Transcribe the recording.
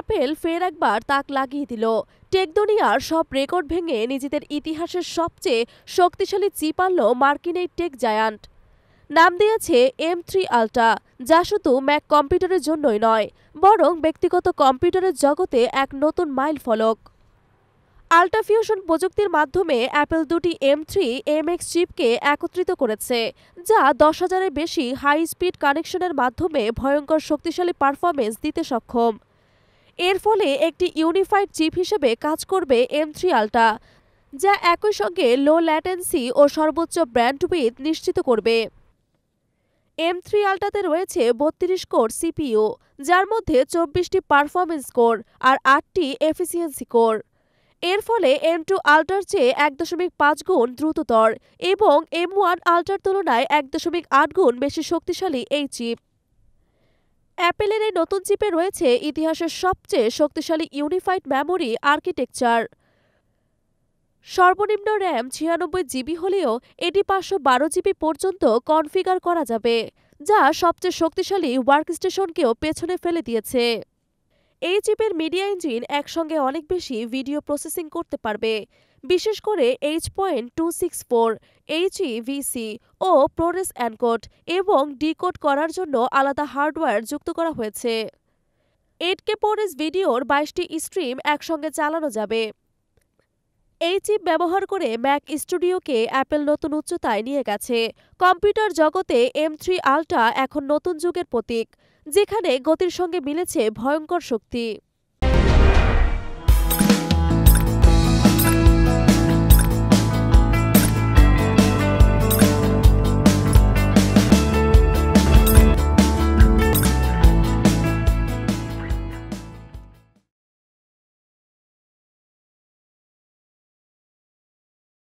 Apple ফের একবার তাক লাগিয়ে দিল। টেক দুনিয়ার সব রেকর্ড ভেঙে নিজেদের ইতিহাসের সবচেয়ে শক্তিশালী চিপ আনল মার্কিন এই টেক জায়ান্ট। নাম দিয়েছে M3 আল্ট্রা, যা শুধু ম্যাক কম্পিউটারের জন্যই নয়, বরং ব্যক্তিগত কম্পিউটারের জগতে এক নতুন মাইল ফলক। আল্ট্রা ফিউশন প্রযুক্তির মাধ্যমে অ্যাপেল দুটি M3 MX চিপকে একত্রিত করেছে, যা 10,000-এর বেশি হাই স্পিড কানেকশনের মাধ্যমে ভয়ঙ্কর শক্তিশালী পারফরমেন্স দিতে সক্ষম। এর ফলে একটি ইউনিফাইড চিপ হিসেবে কাজ করবে M3 আল্ট্রা, যা একই সঙ্গে লো ল্যাটেন্সি ও সর্বোচ্চ ব্যান্ডউইথ নিশ্চিত করবে। M3 আল্ট্রাতে রয়েছে 32 কোর CPU, যার মধ্যে 24টি পারফরমেন্স কোর আর 8টি এফিসিয়েন্সি কোর। এর ফলে M2 আল্ট্রার চেয়ে 1.5 গুণ দ্রুততর এবং M1 আল্ট্রার তুলনায় 1.8 গুণ বেশি শক্তিশালী এই চিপ। অ্যাপেলের এই নতুন চিপে রয়েছে ইতিহাসের সবচেয়ে শক্তিশালী ইউনিফাইড মেমোরি আর্কিটেকচার। সর্বনিম্ন র্যাম 96 জিবি হলেও এটি 512 জিবি পর্যন্ত কনফিগার করা যাবে, যা সবচেয়ে শক্তিশালী ওয়ার্কস্টেশনকেও পেছনে ফেলে দিয়েছে। এই চিপের মিডিয়া ইঞ্জিন একসঙ্গে অনেক বেশি ভিডিও প্রসেসিং করতে পারবে, বিশেষ করে H.264, HEVC ও প্রোরেস এনকোড এবং ডিকোড করার জন্য আলাদা হার্ডওয়্যার যুক্ত করা হয়েছে। 8K প্রোরেস ভিডিওর 22টি স্ট্রিম একসঙ্গে চালানো যাবে। এই চিপ ব্যবহার করে ম্যাক স্টুডিওকে অ্যাপেল নতুন উচ্চতায় নিয়ে গেছে। কম্পিউটার জগতে M3 আল্ট্রা এখন নতুন যুগের প্রতীক, যেখানে গতির সঙ্গে মিলেছে ভয়ঙ্কর শক্তি।